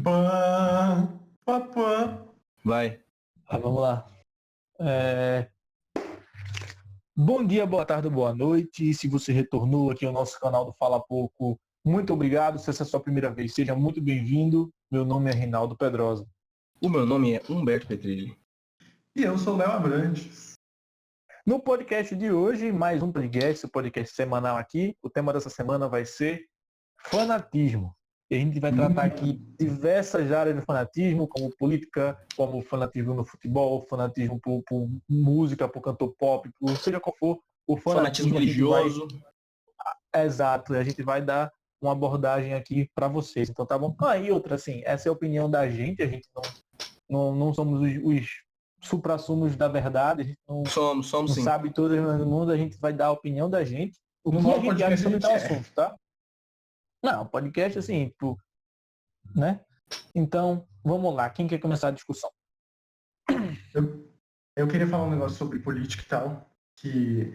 Pá, pá, pá. Vai. Vamos lá. Bom dia, boa tarde, boa noite. Se você retornou aqui ao nosso canal do Fala Pouco, muito obrigado. Se essa é a sua primeira vez, seja muito bem-vindo. Meu nome é Reinaldo Pedrosa. O meu nome é Humberto Petrilli. E eu sou o Léo Abrantes. No podcast de hoje, mais um podcast semanal aqui. O tema dessa semana vai ser fanatismo. E a gente vai tratar aqui diversas áreas do fanatismo, como política, como fanatismo no futebol, fanatismo por música, por cantor pop, por seja qual for o Fanatismo fanatismo. religioso. Exato, a gente vai dar uma abordagem aqui para vocês. Então tá bom? E outra, assim, essa é a opinião da gente, a gente não somos os suprassumos da verdade, a gente Somos não sim. sabe tudo no mundo, a gente vai dar a opinião da gente, o No que a modo gente acha podcast sobre a tal gente assunto, tá? Não, podcast assim, né? Então, vamos lá, quem quer começar a discussão? Eu queria falar um negócio sobre política e tal, que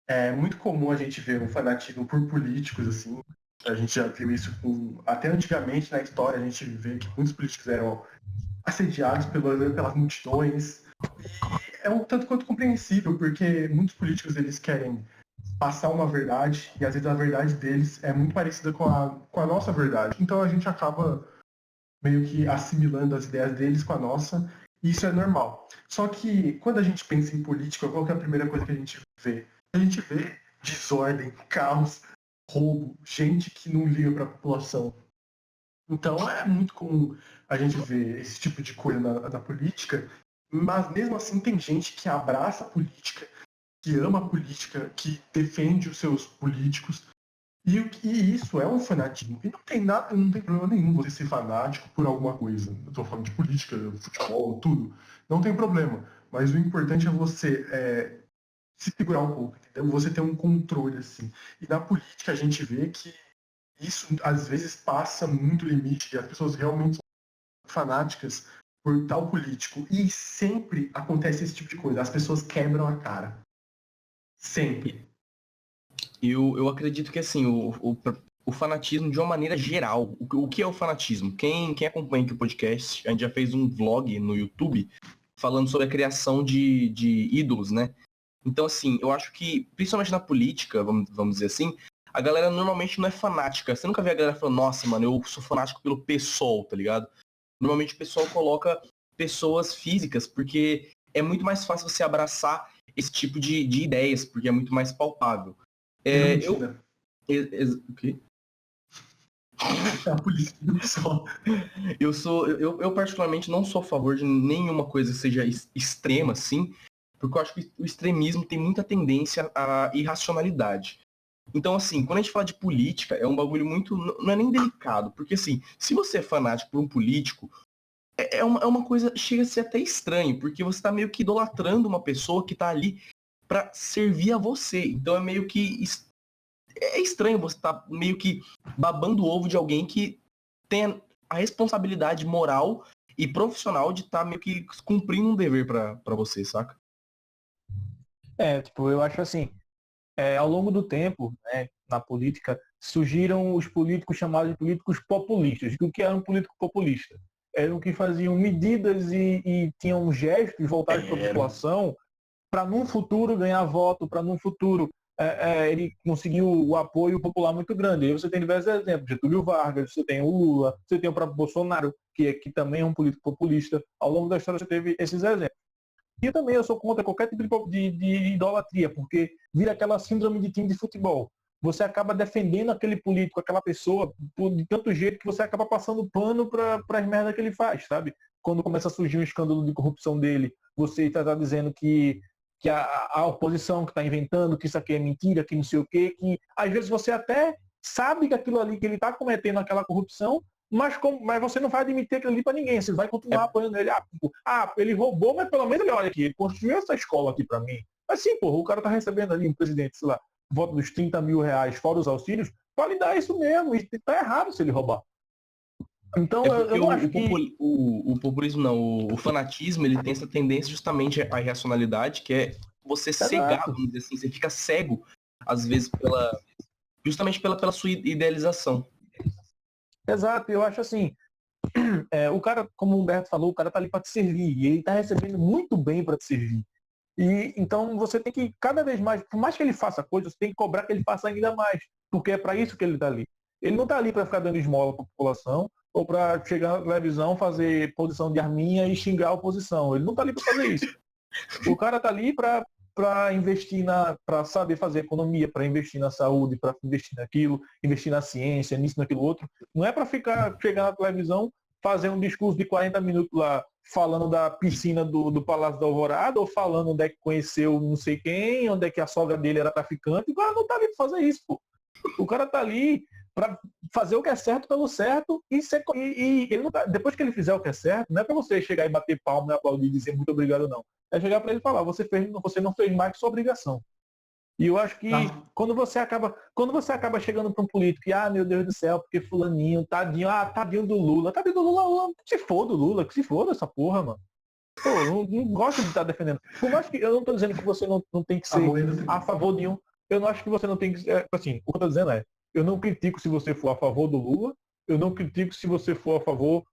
é muito comum a gente ver um fanatismo por políticos, assim. A gente já viu isso até antigamente na história, a gente vê que muitos políticos eram assediados pelas multidões. E é um tanto quanto compreensível, porque muitos políticos eles querem passar uma verdade, e às vezes a verdade deles é muito parecida com a nossa verdade. Então a gente acaba meio que assimilando as ideias deles com a nossa, e isso é normal. Só que quando a gente pensa em política, qual que é a primeira coisa que a gente vê? A gente vê desordem, caos, roubo, gente que não liga para a população. Então é muito comum a gente ver esse tipo de coisa na política, mas mesmo assim tem gente que abraça a política, que ama a política, que defende os seus políticos. E isso é um fanatismo. E não tem problema nenhum você ser fanático por alguma coisa. Eu estou falando de política, futebol, tudo. Não tem problema. Mas o importante é você se segurar um pouco, entendeu? Você ter um controle, assim. E na política a gente vê que isso às vezes passa muito limite e as pessoas realmente são fanáticas por tal político. E sempre acontece esse tipo de coisa. As pessoas quebram a cara. Sempre. Eu acredito que assim, o fanatismo de uma maneira geral. O que é o fanatismo? Quem acompanha aqui o podcast, a gente já fez um vlog no YouTube falando sobre a criação de ídolos, né? Então, assim, eu acho que, principalmente na política, vamos dizer assim, a galera normalmente não é fanática. Você nunca vê a galera falando, nossa, mano, eu sou fanático pelo PSOL, tá ligado? Normalmente o pessoal coloca pessoas físicas, porque é muito mais fácil você abraçar esse tipo de ideias, porque é muito mais palpável. Mentira. O quê? É a política do pessoal. Eu particularmente não sou a favor de nenhuma coisa que seja extrema, assim, porque eu acho que o extremismo tem muita tendência à irracionalidade. Então, assim, quando a gente fala de política, é um bagulho muito. Não é nem delicado, porque, assim, se você é fanático por um político, é uma coisa. Chega a ser até estranho, porque você tá meio que idolatrando uma pessoa que tá ali pra servir a você. Então é meio que. É estranho você tá meio que babando o ovo de alguém que tem a responsabilidade moral e profissional de estar meio que cumprindo um dever pra você, saca? Eu acho assim, ao longo do tempo, né, na política, surgiram os políticos chamados de políticos populistas. O que era um político populista? Eram que faziam medidas e tinham gestos voltados para a população para num futuro ganhar voto, para num futuro ele conseguiu o apoio popular muito grande. Aí você tem diversos exemplos, Getúlio Vargas, você tem o Lula, você tem o próprio Bolsonaro, que também é um político populista. Ao longo da história você teve esses exemplos. E também eu sou contra qualquer tipo de idolatria, porque vira aquela síndrome de time de futebol. Você acaba defendendo aquele político, aquela pessoa, de tanto jeito que você acaba passando pano para as merdas que ele faz, sabe? Quando começa a surgir um escândalo de corrupção dele, você está dizendo que a oposição que está inventando, que isso aqui é mentira, que não sei o quê, que às vezes você até sabe que aquilo ali, que ele está cometendo aquela corrupção, mas você não vai admitir aquilo ali para ninguém, você vai continuar apoiando ele. Ele roubou, mas pelo menos ele olha aqui, ele construiu essa escola aqui para mim. Mas sim, porra, o cara tá recebendo ali um presidente, sei lá, volta dos 30 mil reais fora os auxílios, pode dar isso mesmo, e tá errado se ele roubar. Então, eu não acho que... O populismo não, o fanatismo, ele tem essa tendência justamente à irracionalidade, que é você cegar, vamos dizer assim, você fica cego, às vezes, justamente pela sua idealização. Exato, eu acho assim, o cara, como o Humberto falou, o cara tá ali para te servir, e ele tá recebendo muito bem para te servir. E então você tem que, cada vez mais, por mais que ele faça coisas, você tem que cobrar que ele faça ainda mais, porque é para isso que ele tá ali. Ele não tá ali para ficar dando esmola para a população, ou para chegar na televisão, fazer posição de arminha e xingar a oposição. Ele não tá ali para fazer isso. O cara tá ali para investir para saber fazer economia, para investir na saúde, para investir naquilo, investir na ciência, nisso, naquilo outro. Não é para chegar na televisão, fazer um discurso de 40 minutos lá, falando da piscina do Palácio da Alvorada, ou falando onde é que conheceu não sei quem, onde é que a sogra dele era traficante. O cara não tá ali para fazer isso, pô. O cara tá ali para fazer o que é certo pelo certo e ele não tá, depois que ele fizer o que é certo, não é para você chegar e bater palma e aplaudir e dizer muito obrigado, não. É chegar para ele e falar, você não fez mais que sua obrigação. E eu acho que quando você acaba chegando para um político e, meu Deus do céu, porque fulaninho, tadinho do Lula, que se foda o Lula, que se foda essa porra, mano. Pô, não gosto de estar defendendo. Por mais que eu não tô dizendo que você não tem que ser a favor de um. Eu não acho que você não tem que. Assim, o que eu tô dizendo eu não critico se você for a favor do Lula, eu não critico se você for a favor.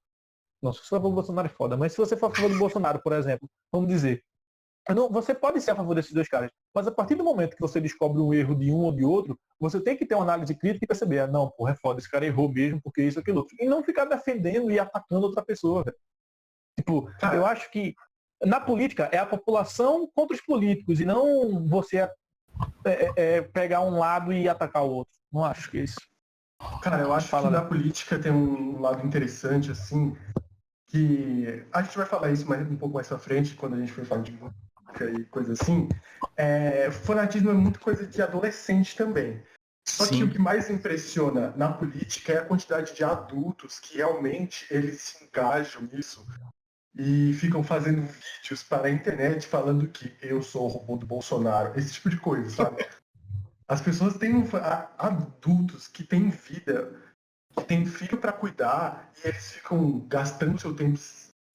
Não, se você for a favor do Bolsonaro é foda, mas se você for a favor do Bolsonaro, por exemplo, vamos dizer, você pode ser a favor desses dois caras, mas a partir do momento que você descobre um erro de um ou de outro, você tem que ter uma análise crítica e perceber, não, porra, é foda, esse cara errou mesmo, porque isso, aquilo outro. E não ficar defendendo e atacando outra pessoa, velho. Tipo, eu acho que na política é a população contra os políticos e não você pegar um lado e atacar o outro. Não acho que é isso. Cara, eu acho que na política tem um lado interessante, assim, que a gente vai falar isso um pouco mais pra frente, quando a gente for falar de música e coisa assim. Fanatismo é muito coisa de adolescente também. Só que o que mais impressiona na política é a quantidade de adultos que realmente eles se engajam nisso e ficam fazendo vídeos para a internet falando que eu sou o robô do Bolsonaro, esse tipo de coisa, sabe? As pessoas têm adultos que têm vida, que têm filho para cuidar, e eles ficam gastando seu tempo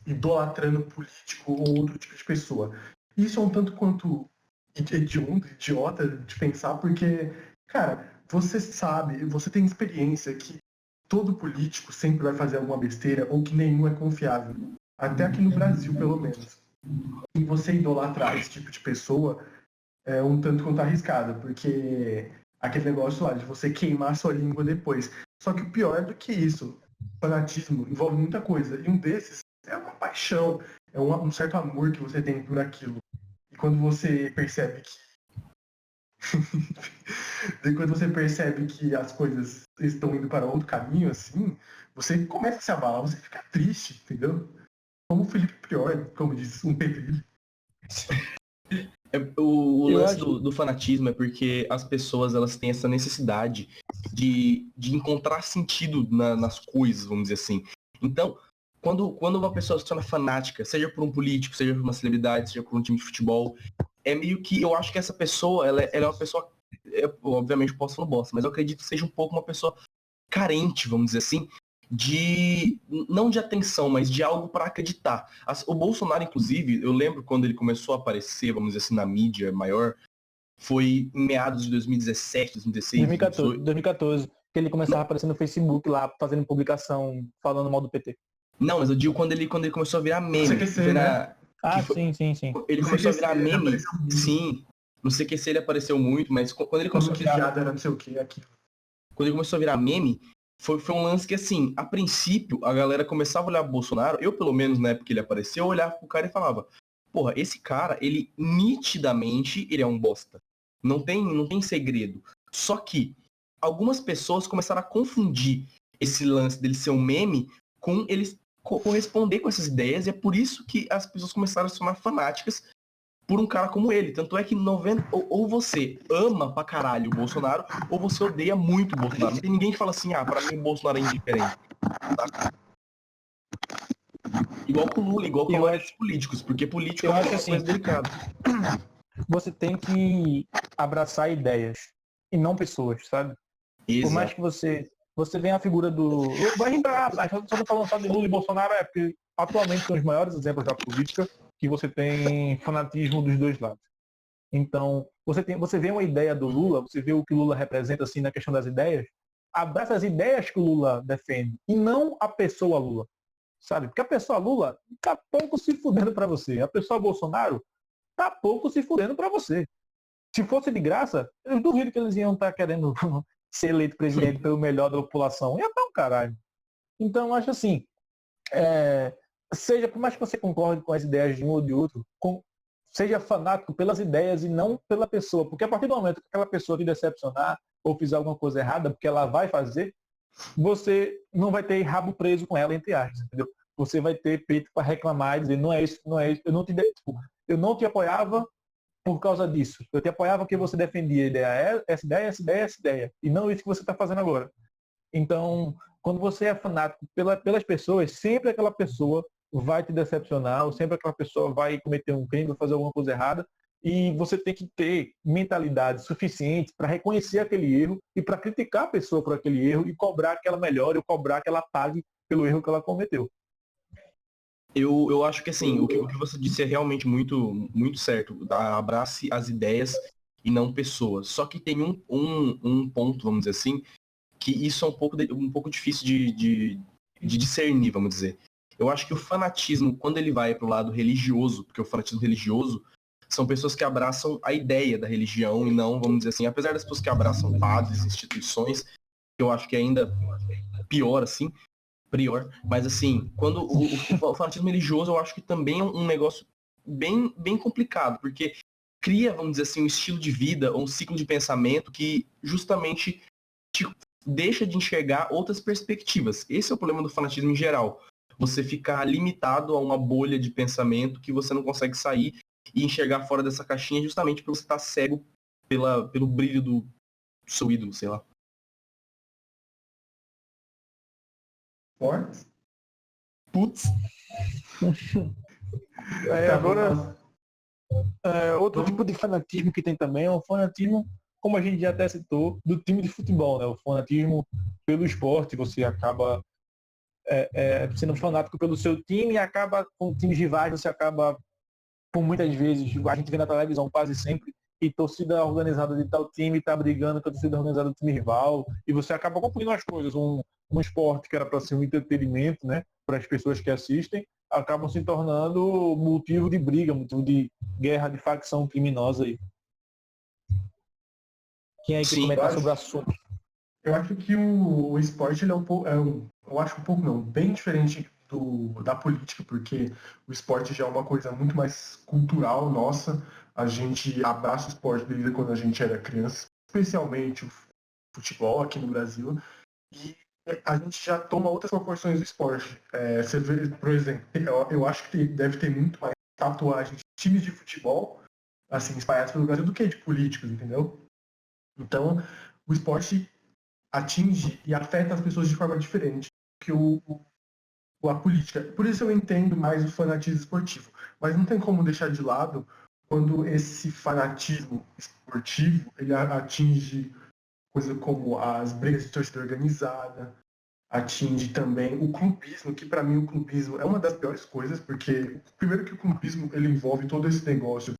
idolatrando político ou outro tipo de pessoa. Isso é um tanto quanto idiota de pensar, porque, cara, você sabe, você tem experiência que todo político sempre vai fazer alguma besteira ou que nenhum é confiável. Até aqui no Brasil, pelo menos. E você idolatrar esse tipo de pessoa é um tanto quanto arriscado, porque aquele negócio lá de você queimar sua língua depois. Só que o pior do que isso, fanatismo envolve muita coisa. E um desses é uma paixão, é um certo amor que você tem por aquilo. E quando você percebe que as coisas estão indo para outro caminho, assim, você começa a se abalar, você fica triste, entendeu? Como o Felipe Prior, como diz um Petrilli. O lance do fanatismo é porque as pessoas elas têm essa necessidade de encontrar sentido nas coisas, vamos dizer assim. Então, quando uma pessoa se torna fanática, seja por um político, seja por uma celebridade, seja por um time de futebol, é meio que, eu acho que essa pessoa, ela é uma pessoa, obviamente eu posso falar bosta, mas eu acredito que seja um pouco uma pessoa carente, vamos dizer assim, não de atenção, mas de algo para acreditar. O Bolsonaro, inclusive, eu lembro quando ele começou a aparecer, vamos dizer assim, na mídia maior, foi em meados de 2017, 2016, 2014, que ele começava a aparecer no Facebook lá, fazendo publicação, falando mal do PT. Não, mas eu digo quando ele começou a virar meme. Sim. Ele começou a virar meme, sim. No CQC ele apareceu muito, mas quando ele começou a virar... Quando ele começou a virar meme, foi um lance que, assim, a princípio, a galera começava a olhar pro Bolsonaro, eu, pelo menos, na época que ele apareceu, eu olhava pro cara e falava, porra, esse cara, ele nitidamente, ele é um bosta. Não tem segredo. Só que algumas pessoas começaram a confundir esse lance dele ser um meme com ele corresponder com essas ideias, e é por isso que as pessoas começaram a se tornar fanáticas por um cara como ele. Tanto é que ou você ama pra caralho o Bolsonaro, ou você odeia muito o Bolsonaro. Não tem ninguém que fala assim, pra mim o Bolsonaro é indiferente. Tá? Igual com o Lula, igual com os políticos, porque político é uma coisa mais delicada. Você tem que abraçar ideias e não pessoas, sabe? Exato. Por mais que você venha a figura do... Vai lembrar, só não falando só de Lula e Bolsonaro, porque atualmente são os maiores exemplos da política que você tem fanatismo dos dois lados. Então, você vê uma ideia do Lula, você vê o que o Lula representa assim na questão das ideias, abraça as ideias que o Lula defende e não a pessoa Lula, sabe? Porque a pessoa Lula tá pouco se fudendo para você. A pessoa Bolsonaro tá pouco se fudendo para você. Se fosse de graça, eu duvido que eles iam estar querendo ser eleito presidente pelo melhor da população. Ia estar um caralho. Então, eu acho assim, seja, por mais que você concorde com as ideias de um ou de outro, seja fanático pelas ideias e não pela pessoa. Porque a partir do momento que aquela pessoa te decepcionar ou fizer alguma coisa errada, porque ela vai fazer, você não vai ter rabo preso com ela, entre aspas, entendeu? Você vai ter peito para reclamar e dizer, não é isso, não é isso, eu não te apoiava por causa disso. Eu te apoiava porque você defendia a ideia, essa ideia, essa ideia, essa ideia. E não isso que você está fazendo agora. Então, quando você é fanático pelas pessoas, sempre aquela pessoa vai te decepcionar, ou sempre aquela pessoa vai cometer um crime, vai fazer alguma coisa errada, e você tem que ter mentalidade suficiente para reconhecer aquele erro e para criticar a pessoa por aquele erro e cobrar que ela melhore ou cobrar que ela pague pelo erro que ela cometeu. Eu acho que assim, o que você disse é realmente muito, muito certo. Abrace as ideias e não pessoas. Só que tem um ponto, vamos dizer assim, que isso é um pouco difícil de discernir, vamos dizer. Eu acho que o fanatismo, quando ele vai para o lado religioso, porque o fanatismo religioso são pessoas que abraçam a ideia da religião e não, vamos dizer assim, apesar das pessoas que abraçam padres, instituições, que eu acho que é ainda pior, assim, prior, mas assim, quando o fanatismo religioso, eu acho que também é um negócio bem, bem complicado, porque cria, vamos dizer assim, um estilo de vida ou um ciclo de pensamento que justamente te deixa de enxergar outras perspectivas. Esse é o problema do fanatismo em geral. Você ficar limitado a uma bolha de pensamento que você não consegue sair e enxergar fora dessa caixinha justamente porque você está cego pelo brilho do seu ídolo, sei lá. Putz. Agora, outro tipo de fanatismo que tem também é o fanatismo, como a gente já até citou, do time de futebol, né? O fanatismo pelo esporte. Você acaba sendo fanático pelo seu time e acaba com times rivais, você acaba, por muitas vezes, a gente vê na televisão quase sempre, e torcida organizada de tal time está brigando com a torcida organizada do time rival, e você acaba confundindo as coisas. Um esporte que era para ser um entretenimento, né, para as pessoas que assistem, acabam se tornando motivo de briga, motivo de guerra, de facção criminosa aí. Quem aí quer comentar sobre o assunto? Eu acho que o esporte ele é um pouco, eu acho um pouco não, bem diferente da política, porque o esporte já é uma coisa muito mais cultural nossa. A gente abraça o esporte desde quando a gente era criança, especialmente o futebol aqui no Brasil, e a gente já toma outras proporções do esporte. Você vê, por exemplo, eu acho que deve ter muito mais tatuagens de times de futebol assim espalhados pelo Brasil do que de políticos, entendeu? Então, o esporte atinge e afeta as pessoas de forma diferente que a política. Por isso eu entendo mais o fanatismo esportivo. Mas não tem como deixar de lado quando esse fanatismo esportivo ele atinge coisas como as brigas de torcida organizada, atinge também o clubismo, que para mim o clubismo é uma das piores coisas, porque primeiro que o clubismo ele envolve todo esse negócio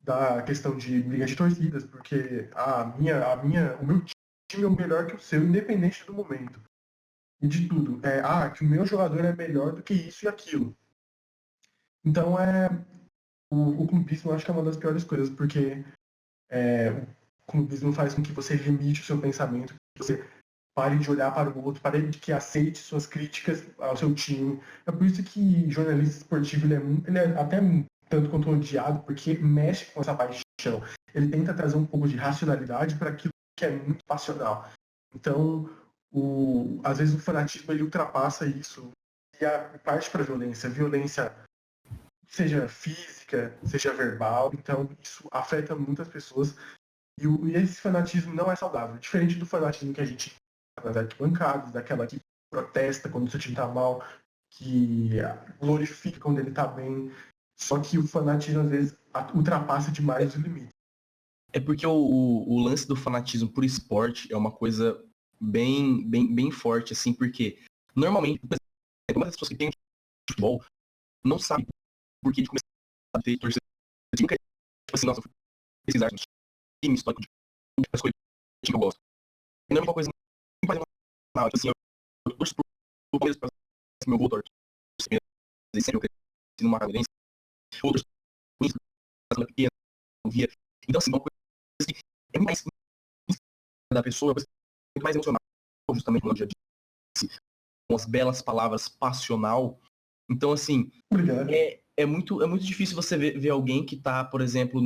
da questão de briga de torcidas, porque o meu time é melhor que o seu, independente do momento. E de tudo. Que o meu jogador é melhor do que isso e aquilo. Então, o clubismo eu acho que é uma das piores coisas, porque o clubismo faz com que você limite o seu pensamento, que você pare de olhar para o outro, pare de que aceite suas críticas ao seu time. É por isso que jornalista esportivo ele é até tanto quanto odiado, porque mexe com essa paixão. Ele tenta trazer um pouco de racionalidade para aquilo que é muito passional. Então, às vezes o fanatismo ele ultrapassa isso e parte para a violência. Violência, seja física, seja verbal. Então, isso afeta muitas pessoas. E esse fanatismo não é saudável. Diferente do fanatismo que a gente nas arquibancadas, daquela que protesta quando o seu time está mal, que glorifica quando ele está bem. Só que o fanatismo, às vezes, ultrapassa demais o limite. É porque o lance do fanatismo por esporte é uma coisa bem, bem, bem forte, assim, porque normalmente, por exemplo, as pessoas que têm futebol não sabem por que de começar a ter torcida. Nunca é tipo assim, nossa, pesquisar no time histórico de escolher o time que eu gosto. Não é uma coisa muito Não, tipo assim, eu torço pro Palmeiras, meu avô torce sempre eu cresci numa cadeira, outros quando era pequeno, eu via. Então, assim, uma coisa que é mais da pessoa, é uma coisa muito mais emocional, justamente como eu já disse, com as belas palavras passional. Então, assim, Obrigado. é muito difícil você ver alguém que tá, por exemplo,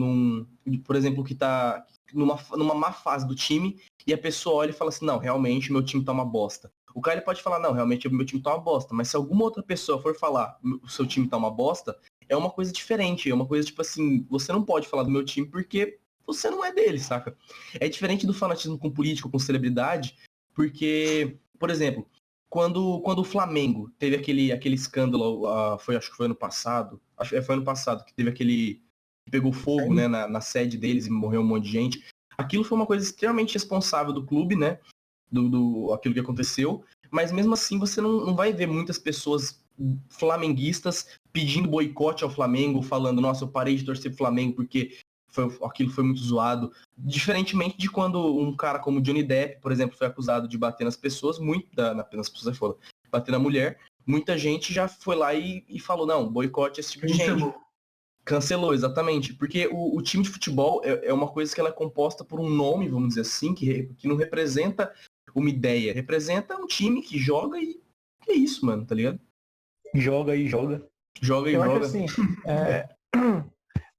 que tá numa má fase do time e a pessoa olha e fala assim, não, realmente meu time tá uma bosta. O cara ele pode falar, não, realmente meu time tá uma bosta, mas se alguma outra pessoa for falar o seu time tá uma bosta, é uma coisa diferente, é uma coisa tipo assim, você não pode falar do meu time porque você não é dele, saca? É diferente do fanatismo com político, com celebridade, porque, por exemplo, quando o Flamengo teve aquele escândalo, acho que foi ano passado, foi ano passado, que teve aquele que pegou fogo, né, na sede deles e morreu um monte de gente. Aquilo foi uma coisa extremamente responsável do clube, né, aquilo que aconteceu, mas mesmo assim você não vai ver muitas pessoas flamenguistas pedindo boicote ao Flamengo, falando, nossa, eu parei de torcer pro Flamengo porque aquilo foi muito zoado. Diferentemente de quando um cara como Johnny Depp, por exemplo, foi acusado de bater nas pessoas, nas pessoas foda, bater na mulher, muita gente já foi lá e falou, não, boicote esse tipo de gente. Cancelou, exatamente. Porque o time de futebol é uma coisa que ela é composta por um nome, vamos dizer assim, que não representa uma ideia, representa um time que joga e é isso, mano, tá ligado? Joga e joga. Joga e Eu joga. acho assim,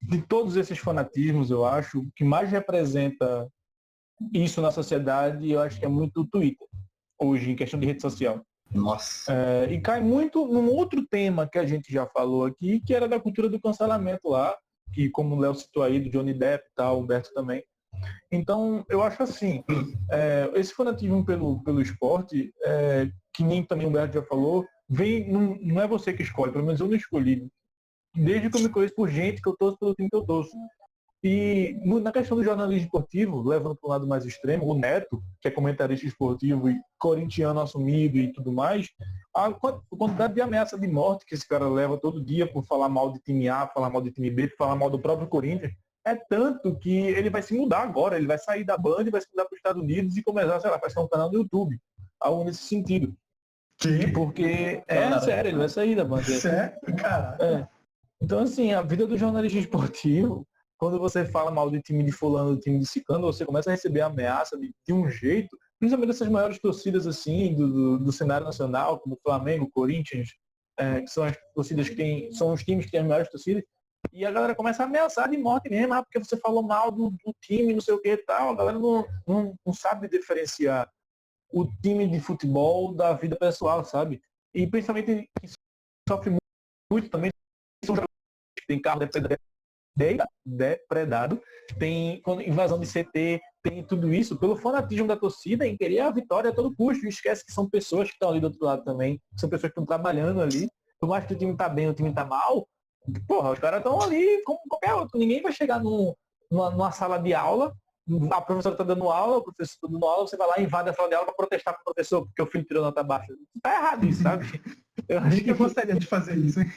de todos esses fanatismos, eu acho, o que mais representa isso na sociedade, eu acho que é muito o Twitter, hoje, em questão de rede social. Nossa. E cai muito num outro tema que a gente já falou aqui, que era da cultura do cancelamento lá, que como o Léo citou aí, do Johnny Depp e tal, o Humberto também. Então, eu acho assim, esse fanatismo pelo esporte, que nem também o Humberto já falou, não é você que escolhe, pelo menos eu não escolhi. Desde que eu me conheço por gente que eu torço pelo time que eu torço. E na questão do jornalismo esportivo, levando para um lado mais extremo, o Neto, que é comentarista esportivo e corintiano assumido e tudo mais, a quantidade de ameaça de morte que esse cara leva todo dia por falar mal de time A, falar mal de time B, falar mal do próprio Corinthians, é tanto que ele vai se mudar agora, ele vai sair da Band e vai se mudar para os Estados Unidos e começar, sei lá, fazer um canal no YouTube, algo nesse sentido. Porque, sério, ele vai sair da Band. Sério? Caralho. Então, assim, a vida do jornalista esportivo, quando você fala mal de time de fulano, do time de ciclano, você começa a receber ameaça de um jeito, principalmente dessas maiores torcidas, assim, do cenário nacional, como Flamengo, Corinthians, que são as torcidas são os times que têm as maiores torcidas, e a galera começa a ameaçar de morte mesmo, porque você falou mal do time, não sei o que e tal, a galera não sabe diferenciar o time de futebol da vida pessoal, sabe? E principalmente quem sofre muito também são tem carro depredado, tem invasão de CT, tem tudo isso pelo fanatismo da torcida em querer a vitória a todo custo. E esquece que são pessoas que estão ali do outro lado também, são pessoas que estão trabalhando ali. Por mais que o time tá bem, o time tá mal, porra, os caras estão ali como qualquer outro. Ninguém vai chegar numa sala de aula, a professora está dando aula, o professor está dando aula, você vai lá e invade a sala de aula para protestar com o professor porque o filho tirou nota baixa. Tá errado isso, sabe? Eu acho que Eu gostaria de fazer isso, hein?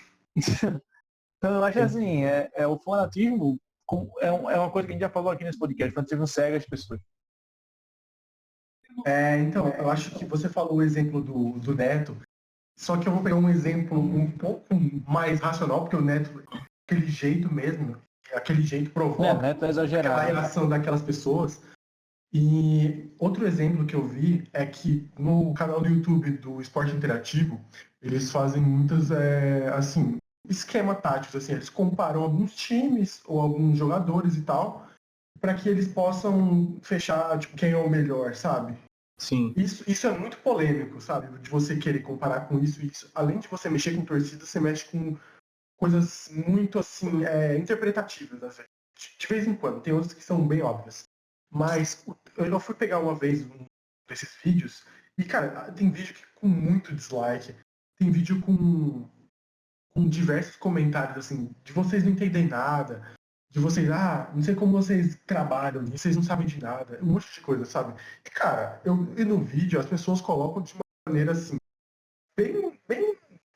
Então, eu acho assim, o fanatismo é uma coisa que a gente já falou aqui nesse podcast, o fanatismo cega as pessoas. Então, eu acho que você falou o exemplo do Neto, só que eu vou pegar um exemplo um pouco mais racional, porque o Neto, aquele jeito mesmo, aquele jeito provoca Neto é aquela exagerado. reação daquelas pessoas. E outro exemplo que eu vi é que no canal do YouTube do Esporte Interativo, eles fazem muitas, assim, esquema táticos, assim, eles comparam alguns times ou alguns jogadores e tal, para que eles possam fechar, tipo, quem é o melhor, sabe? Sim. Isso é muito polêmico, sabe? De você querer comparar com isso e isso. Além de você mexer com torcida, você mexe com coisas muito, assim, interpretativas, às vezes. De vez em quando. Tem outras que são bem óbvias. Mas eu fui pegar uma vez um desses vídeos e, cara, tem vídeo com muito dislike. Tem vídeo com diversos comentários, assim, de vocês não entendem nada, de vocês, não sei como vocês trabalham, vocês não sabem de nada, um monte de coisa, sabe? E, cara, e no vídeo as pessoas colocam de uma maneira, assim, bem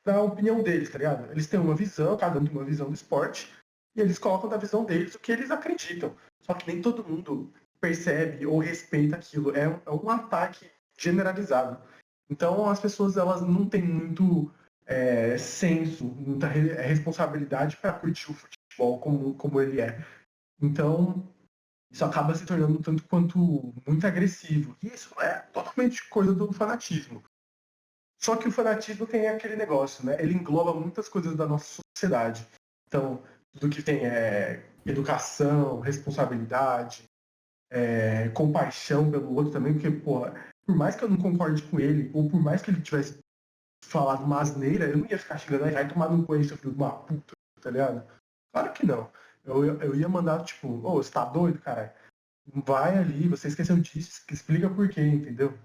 da opinião deles, tá ligado? Eles têm uma visão, cada um tem uma visão do esporte, e eles colocam da visão deles o que eles acreditam. Só que nem todo mundo percebe ou respeita aquilo. É um ataque generalizado. Então as pessoas elas não têm muito senso, muita responsabilidade para curtir o futebol como ele é. Então isso acaba se tornando um tanto quanto muito agressivo. E isso é totalmente coisa do fanatismo. Só que o fanatismo tem aquele negócio, né? Ele engloba muitas coisas da nossa sociedade. Então, tudo que tem educação, responsabilidade, compaixão pelo outro também, porque, porra, por mais que eu não concorde com ele, ou por mais que ele tivesse falado uma asneira, eu não ia ficar chegando aí, vai tomar no banho, seu filho de uma puta, tá ligado? Claro que não. Eu ia mandar, tipo, ô, você tá doido, cara? Vai ali, você esqueceu disso, explica por quê, entendeu?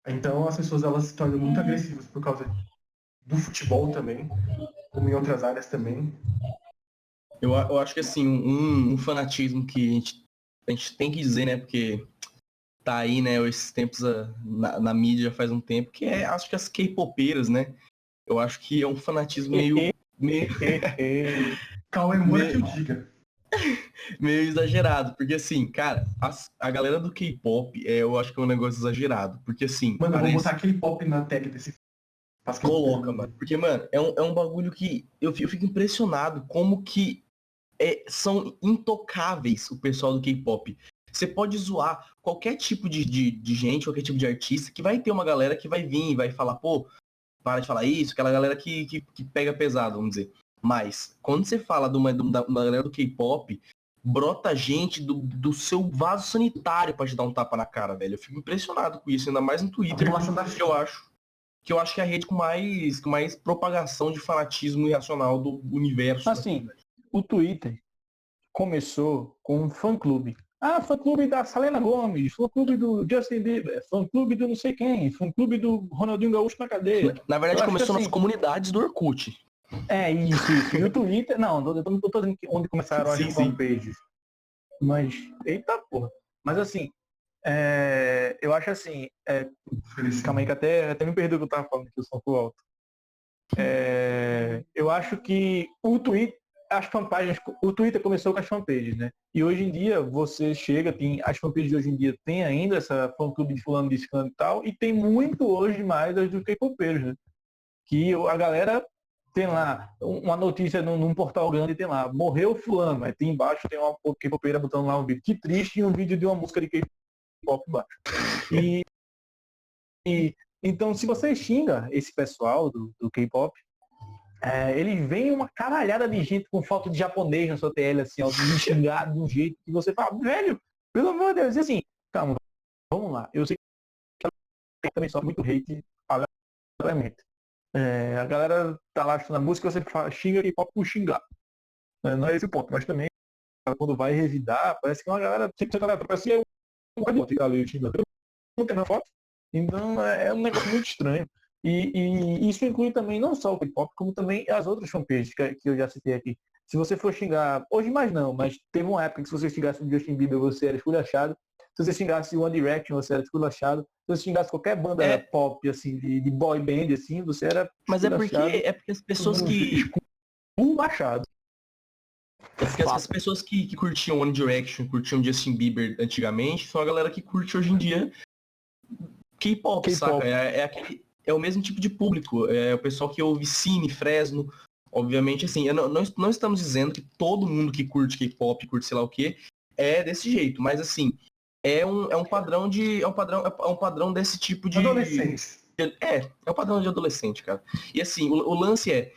Então as pessoas elas se tornam muito agressivas por causa do futebol também, como em outras áreas também. Eu acho que assim, um fanatismo que a gente tem que dizer, né? Porque tá aí, né, esses tempos na mídia faz um tempo, que acho que as K-popeiras, né? Eu acho que é um fanatismo meio, Cauê Moura que o diga. meio exagerado. Porque assim, cara, a galera do K-pop, eu acho que é um negócio exagerado. Porque assim, Mano, eu vou parece. botar K-pop na tag desse. Coloca, mano. Porque, mano, é um bagulho que eu fico impressionado como que são intocáveis o pessoal do K-pop. Você pode zoar qualquer tipo de gente, qualquer tipo de artista, que vai ter uma galera que vai vir e vai falar, pô, para de falar isso, aquela galera que pega pesado, vamos dizer. Mas, quando você fala de uma galera do K-pop, brota gente do seu vaso sanitário pra te dar um tapa na cara, velho. Eu fico impressionado com isso, ainda mais no A Twitter, população da que eu acho que é a rede com mais propagação de fanatismo irracional do universo. Assim, o Twitter começou com um fã-clube. Ah, fã-clube da Selena Gomez, fã-clube do Justin Bieber, fã-clube do não sei quem, fã-clube do Ronaldinho Gaúcho na cadeia. Na verdade, começou assim, nas comunidades do Orkut. Isso. E o Twitter, não tô dizendo onde começaram as fanpages. Mas, eita porra. Mas assim, eu acho assim, calma aí que até me perdi o que eu tava falando, que eu sou pro alto. Eu acho que o Twitter, as fanpagens, o Twitter começou com as fanpages, né? E hoje em dia você chega, tem as fanpages de hoje em dia tem ainda essa fã-clube de fulano de ciclano e tal, e tem muito hoje mais as dos K-popeiros, né? Que a galera tem lá uma notícia num portal grande, tem lá, morreu fulano, aí tem embaixo tem uma K-popeira botando lá um vídeo, que triste, e um vídeo de uma música de K-pop embaixo. E então, se você xinga esse pessoal do K-pop, ele vem uma caralhada de gente com foto de japonês na sua TL, assim, ó, me xingar de um jeito que você fala, velho, pelo amor de Deus, e assim, calma, vamos lá, eu sei que também sofre muito hate, aleatoriamente. A galera tá lá na música, você xinga K-pop por xingar. Não é esse o ponto, mas também, quando vai revidar, parece que uma galera, sempre a galera, parece que é um idiota ali xingando. Não tem na foto. Então é um negócio muito estranho. E isso inclui também não só o K-pop, como também as outras fanpages que eu já citei aqui. Se você for xingar, hoje mais não, mas teve uma época que se você xingasse o Justin Bieber, você era esculachado. Se você xingasse o One Direction, você era esculachado. Se você xingasse qualquer banda pop, assim, de boy band, assim, você era Mas esculachado. é porque as pessoas que... Esculachado. É porque as pessoas que curtiam One Direction, curtiam Justin Bieber antigamente, são a galera que curte hoje em dia K-pop, saca? É o mesmo tipo de público. É o pessoal que ouve Cine, Fresno. Obviamente, assim, não estamos dizendo que todo mundo que curte K-pop, curte sei lá o que, é desse jeito. Mas assim, é um padrão desse tipo de. Adolescentes. É um padrão de adolescente, cara. E assim, o lance é.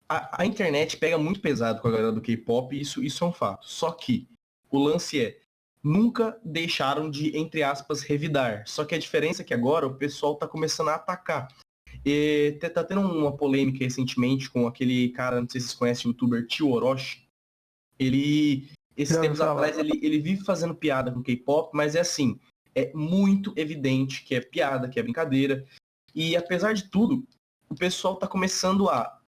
A internet pega muito pesado com a galera do K-pop, isso é um fato. Só que o lance é, nunca deixaram de, entre aspas, revidar. Só que a diferença é que agora o pessoal tá começando a atacar. E tá tendo uma polêmica recentemente com aquele cara, não sei se vocês conhecem, o youtuber Tio Orochi. Esses tempos atrás, ele vive fazendo piada com K-pop, mas é assim, é muito evidente que é piada, que é brincadeira. E apesar de tudo, o pessoal tá começando a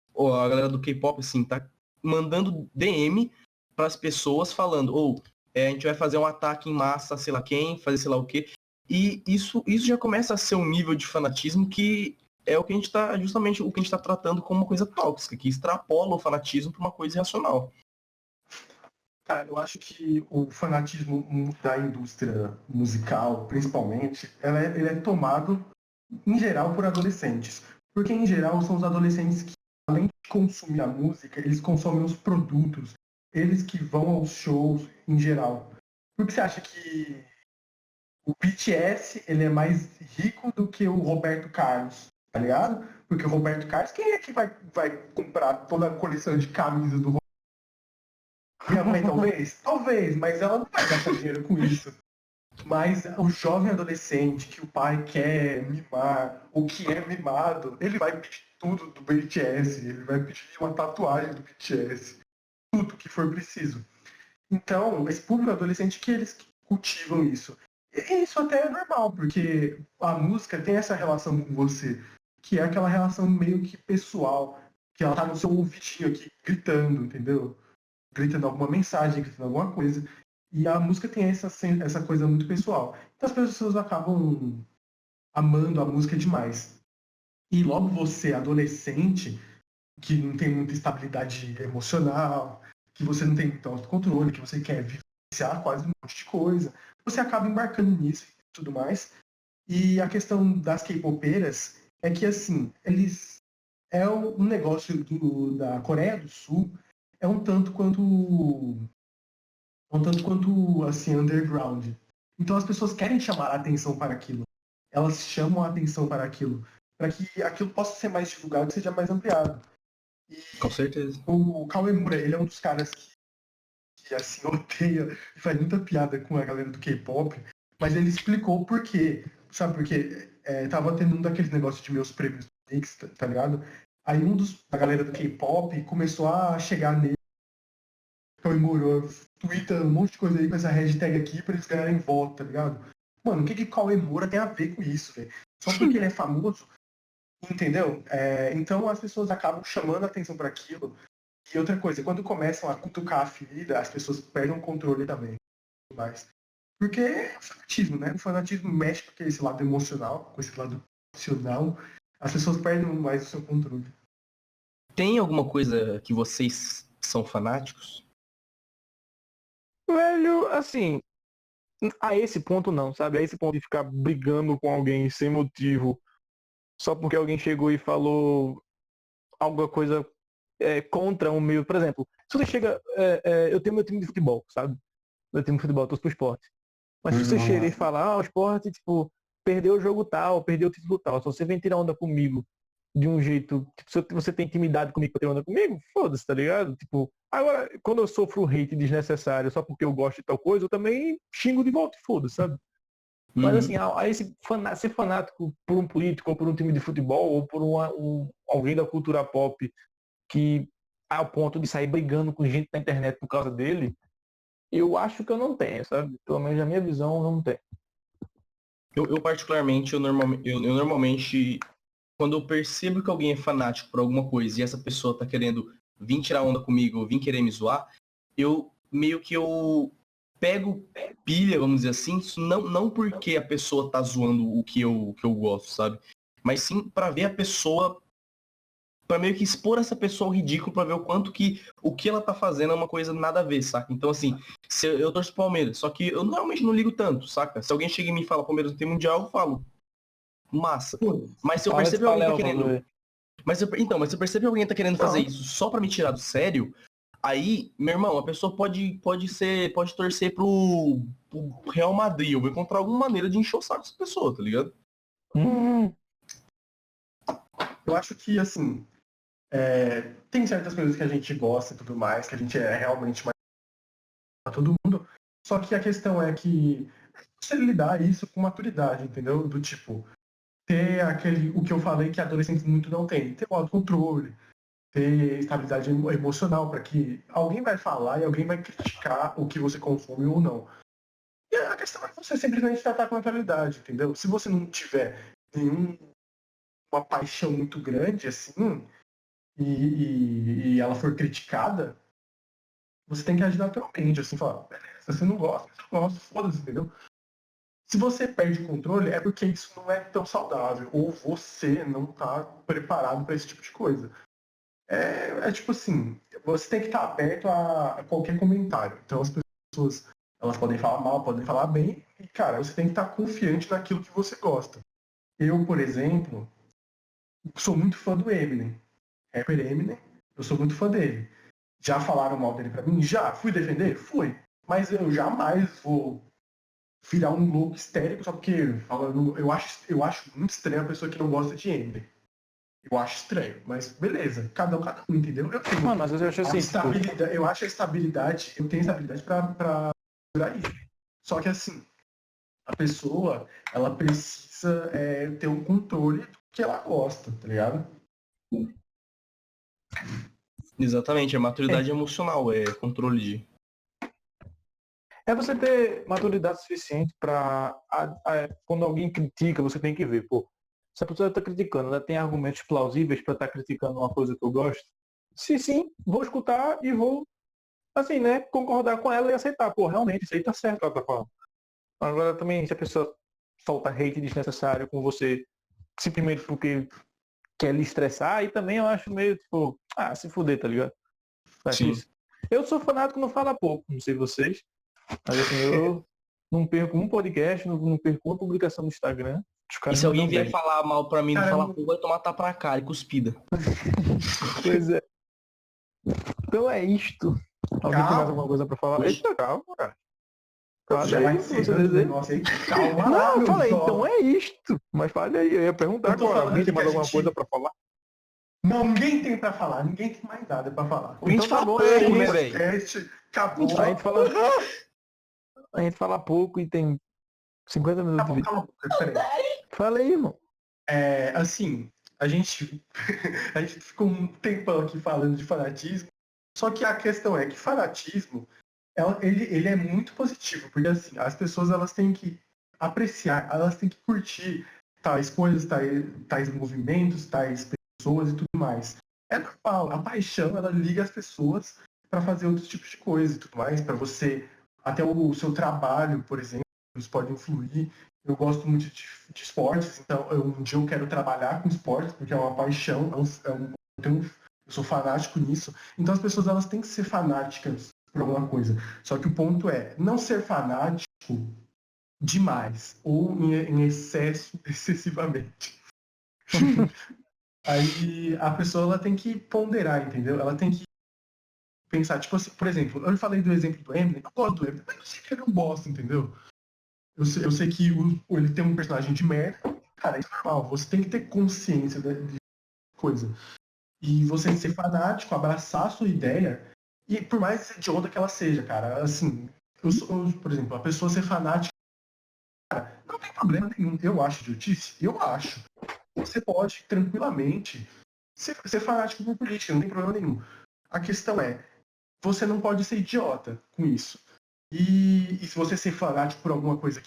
galera do K-pop, assim, tá mandando DM para as pessoas falando, a gente vai fazer um ataque em massa, sei lá quem, fazer sei lá o quê. E isso já começa a ser um nível de fanatismo que é o que a gente tá, justamente o que a gente tá tratando como uma coisa tóxica, que extrapola o fanatismo para uma coisa irracional. Cara, eu acho que o fanatismo da indústria musical, principalmente, ele é tomado em geral, por adolescentes. Porque, em geral, são os adolescentes que, além de consumir a música, eles consomem os produtos. Eles que vão aos shows, em geral. Por que você acha que o BTS ele é mais rico do que o Roberto Carlos? Tá ligado? Porque o Roberto Carlos, quem é que vai comprar toda a coleção de camisas do Roberto? Minha mãe, talvez? Talvez, mas ela não vai gastar dinheiro com isso. Mas o jovem adolescente que o pai quer mimar, ou que é mimado, ele vai pedir tudo do BTS, ele vai pedir uma tatuagem do BTS, tudo que for preciso. Então, esse público adolescente que eles cultivam isso. E isso até é normal, porque a música tem essa relação com você, que é aquela relação meio que pessoal, que ela tá no seu ouvidinho aqui, gritando, entendeu? Gritando alguma mensagem, gritando alguma coisa. E a música tem essa coisa muito pessoal. Então as pessoas acabam amando a música demais. E logo você, adolescente, que não tem muita estabilidade emocional, que você não tem muito autocontrole, que você quer vivenciar quase um monte de coisa, você acaba embarcando nisso e tudo mais. E a questão das K-popeiras é que, assim, eles... É um negócio da Coreia do Sul, é um tanto quanto assim, underground. Então as pessoas querem chamar a atenção para aquilo. Elas chamam a atenção para aquilo. Para que aquilo possa ser mais divulgado e seja mais ampliado. E Com certeza. o Kawemura, ele é um dos caras que assim, odeia e faz muita piada com a galera do K-pop, mas ele explicou por quê. Sabe, porque tava tendo um daqueles negócios de meus prêmios Knicks, tá ligado? Aí da galera do K-pop começou a chegar nele, Kawemura, twitta um monte de coisa aí com essa hashtag aqui pra eles ganharem voto, tá ligado? Mano, o que Kawemura tem a ver com isso, velho? Só porque ele é famoso, entendeu? Então as pessoas acabam chamando a atenção para aquilo. E outra coisa, quando começam a cutucar a ferida, as pessoas perdem o controle também. Mais. Porque é o fanatismo, né? O fanatismo mexe com esse lado emocional, com esse lado racional. As pessoas perdem mais o seu controle. Tem alguma coisa que vocês são fanáticos? Velho, assim, a esse ponto não, sabe? A esse ponto de ficar brigando com alguém sem motivo, só porque alguém chegou e falou alguma coisa contra o meu. Por exemplo, se você chega. Eu tenho meu time de futebol, sabe? Meu time de futebol, eu torço pro esporte. Mas se você chega e falar, o esporte, tipo, perdeu o jogo tal, perdeu o título tal, se você vem tirar onda comigo de um jeito, tipo, se você tem intimidade comigo pra ter onda comigo, foda-se, tá ligado? Tipo, agora, quando eu sofro hate desnecessário só porque eu gosto de tal coisa, eu também xingo de volta e foda-se, sabe? Mas Uhum. assim, ser fanático por um político, ou por um time de futebol, ou por alguém da cultura pop que ao ponto de sair brigando com gente na internet por causa dele, eu acho que eu não tenho, sabe? Pelo menos na minha visão, eu não tenho. Eu particularmente, eu normalmente, quando eu percebo que alguém é fanático por alguma coisa e essa pessoa tá querendo vir tirar onda comigo ou vir querer me zoar, eu meio que eu pego pilha, vamos dizer assim, não porque a pessoa tá zoando o que eu gosto, sabe? Mas sim pra ver a pessoa, pra meio que expor essa pessoa ao ridículo, pra ver o quanto que o que ela tá fazendo é uma coisa nada a ver, saca? Então, assim, se eu torço pro Palmeiras, só que eu realmente não ligo tanto, saca? Se alguém chega em mim e fala Palmeiras não tem mundial, eu falo, massa. Pô, Mas se eu Para de perceber que alguém tá palerma, querendo. velho. Mas se eu perceber que alguém tá querendo fazer isso só pra me tirar do sério, aí, meu irmão, a pessoa pode torcer pro Real Madrid. Eu vou encontrar alguma maneira de encher o saco dessa pessoa, tá ligado? eu acho que, assim, tem certas coisas que a gente gosta e tudo mais, que a gente é realmente mais pra todo mundo. Só que a questão é que você lidar isso com maturidade, entendeu? Do tipo, ter o que eu falei que adolescentes muito não têm, ter o autocontrole, ter estabilidade emocional para que alguém vai falar e alguém vai criticar o que você consome ou não. E a questão é você simplesmente tratar com naturalidade, entendeu? Se você não tiver nenhuma paixão muito grande assim e ela for criticada, você tem que agir naturalmente, assim, falar, beleza, se você não gosta, não gosta, foda-se, entendeu? Se você perde o controle, é porque isso não é tão saudável, ou você não está preparado para esse tipo de coisa. É tipo assim, você tem que estar aberto a qualquer comentário. Então as pessoas, elas podem falar mal, podem falar bem, e cara, você tem que estar confiante naquilo que você gosta. Eu, por exemplo, sou muito fã do Eminem. Rapper Eminem, eu sou muito fã dele. Já falaram mal dele pra mim? Já. Fui defender? Fui. Mas eu jamais vou virar um louco histérico só porque falando, eu acho muito estranho a pessoa que não gosta de Eminem. Eu acho estranho, mas beleza, cada um, entendeu? Eu tenho Mano, mas eu acho a assim, tipo, estabilidade, eu acho a estabilidade, eu tenho estabilidade pra segurar isso. Só que assim, a pessoa, ela precisa ter um controle do que ela gosta, tá ligado? Exatamente, é maturidade emocional, é controle de. é você ter maturidade suficiente para quando alguém critica, você tem que ver, pô, se a pessoa está criticando, ela tem argumentos plausíveis para estar criticando uma coisa que eu gosto? Se sim, vou escutar e vou, assim, né, concordar com ela e aceitar, pô, realmente, isso aí tá certo, ela tá falando. Agora também, se a pessoa solta hate desnecessário com você, simplesmente porque quer lhe estressar, aí também eu acho meio, tipo, se fuder, tá ligado? Eu acho Sim. isso. Eu sou fanático, não fala pouco, não sei vocês. Mas assim, eu não perco um podcast, não perco uma publicação no Instagram. Os E caras se alguém mandam vier bem. falar mal pra mim, não falar Caramba, pouco, vai tomar tapa na cara e cuspida. Pois é. Então é isto. Alguém tem mais calma, alguma coisa pra falar? Oxe. Eita, calma, cara. Fale já vai aí, se você encerrando o deseja. negócio aí. Calma lá, Não, eu meu falei, então jovem. é isto. Mas fale aí, eu ia Eu perguntar tô agora. falando Alguém aqui tem que mais a alguma coisa gente. pra falar? Não, ninguém tem pra falar, ninguém tem mais nada pra falar. A gente Então tá fala bom, é pouco, né, isso. velho? Podcast A gente acabou. A fala. gente fala, a gente fala pouco e tem 50 minutos de Acabou, vídeo. cala a boca, peraí. Fala aí, irmão. Assim, a gente, a gente ficou um tempão aqui falando de fanatismo, só que a questão é que fanatismo, ele é muito positivo, porque assim, as pessoas elas têm que apreciar, elas têm que curtir tais coisas, tais movimentos, tais pessoas e tudo mais. É normal, a paixão, ela liga as pessoas para fazer outros tipos de coisa e tudo mais, para você, até o seu trabalho, por exemplo, isso pode influir. Eu gosto muito de esportes, então um dia eu quero trabalhar com esportes, porque é uma paixão, eu sou fanático nisso. Então as pessoas elas têm que ser fanáticas por alguma coisa. Só que o ponto é não ser fanático demais ou em excesso, excessivamente. Aí a pessoa ela tem que ponderar, entendeu? Ela tem que pensar, tipo assim, por exemplo, eu falei do exemplo do Eminem, eu gosto do Eminem, mas eu sei que ele é um bosta, entendeu? Eu sei que ele tem um personagem de merda, cara, isso é normal, você tem que ter consciência de coisa. E você ser fanático, abraçar a sua ideia, e por mais idiota que ela seja, cara, assim, por exemplo, a pessoa ser fanática, não tem problema nenhum. Eu acho idiotice? Eu acho. Você pode tranquilamente ser fanático por política, não tem problema nenhum. A questão é, você não pode ser idiota com isso. E se você ser fanático por alguma coisa que,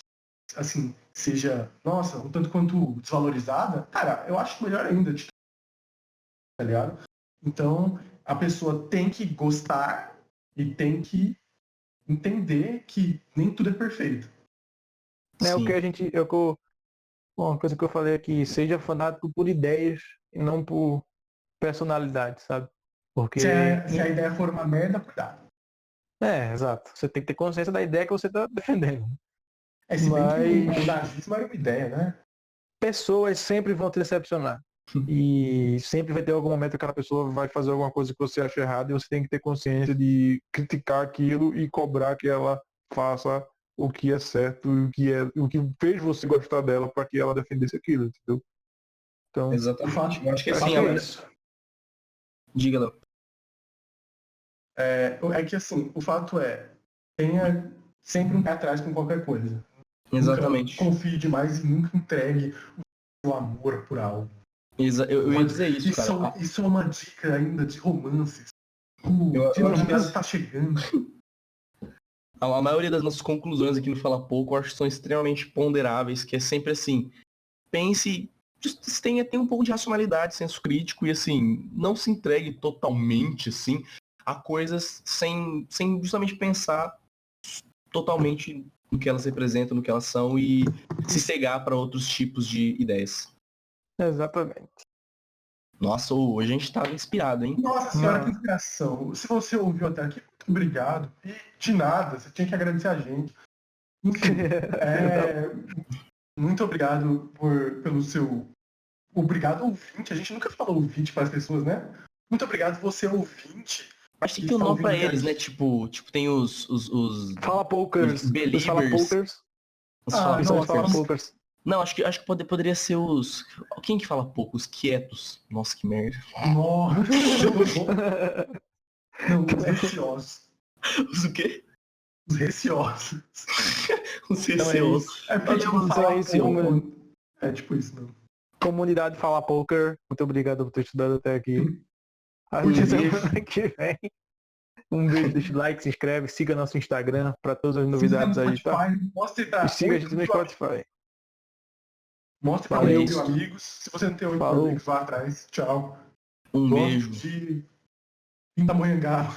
assim, seja, nossa, um tanto quanto desvalorizada, cara, eu acho melhor ainda, tá ligado? Então, a pessoa tem que gostar e tem que entender que nem tudo é perfeito. É o que a Sim. gente. Uma coisa que eu falei aqui, seja fanático por ideias e não por personalidade, sabe? Porque. Se a ideia for uma merda, cuidado. Exato. Você tem que ter consciência da ideia que você está defendendo. Se bem que o Mas nazismo era uma ideia, né? pessoas sempre vão te decepcionar. E sempre vai ter algum momento que aquela pessoa vai fazer alguma coisa que você acha errado e você tem que ter consciência de criticar aquilo e cobrar que ela faça o que é certo e o que fez você gostar dela para que ela defendesse aquilo, entendeu? Então, O Exatamente. fato, Eu acho que o acho assim, que fato é é, isso. diga, Léo. é que assim, o fato é, tenha sempre um pé atrás com qualquer coisa. Nunca Exatamente. confie demais e nunca entregue o seu amor por algo. Eu ia dizer isso, cara. Isso é uma dica ainda de romances. Eu, O Dia eu dos acho que Namorados está chegando. a maioria das nossas conclusões aqui no Fala Pouco, eu acho que são extremamente ponderáveis, que é sempre assim, pense, tenha um pouco de racionalidade, senso crítico e assim, não se entregue totalmente assim a coisas sem justamente pensar totalmente no que elas representam, no que elas são e se cegar para outros tipos de ideias. Exatamente. Nossa, hoje a gente tava inspirado, hein? Nossa senhora, que Não. inspiração. Se você ouviu até aqui, muito obrigado. E de nada, você tinha que agradecer a gente. Enfim, Tá- Muito obrigado pelo seu... Obrigado, ouvinte. A gente nunca falou ouvinte para as pessoas, né? Muito obrigado, você ouvinte. Acho que que tem um está nome pra ouvindo eles, a né? gente. Tipo tem os Fala pokers. Os Depois fala believers. pokers. Os Ah, fala Depois fala pokers. pokers. Não, acho que poderia ser os... Quem que fala pouco? Os quietos. Nossa, que merda. Nossa. Não, os receosos. Os o quê? Os receosos. Os Então é receosos. isso. É porque, tipo, Então fala é isso, pouco. É tipo isso, não. Comunidade Fala Poker. Muito obrigado por ter estudado até aqui. Até Um beijo. semana que vem. Um beijo, deixa o like, se inscreve, siga nosso Instagram para todas as novidades Siga no aí, tá? Spotify, mostre pra E siga a gente no 8 mil amigos. Spotify. Mostre pra Valeu. 8 mil amigos. Se você não tem 8 mil Falou. amigos, vá atrás. Tchau. Um Gosto beijo. de Pindamonhangaba.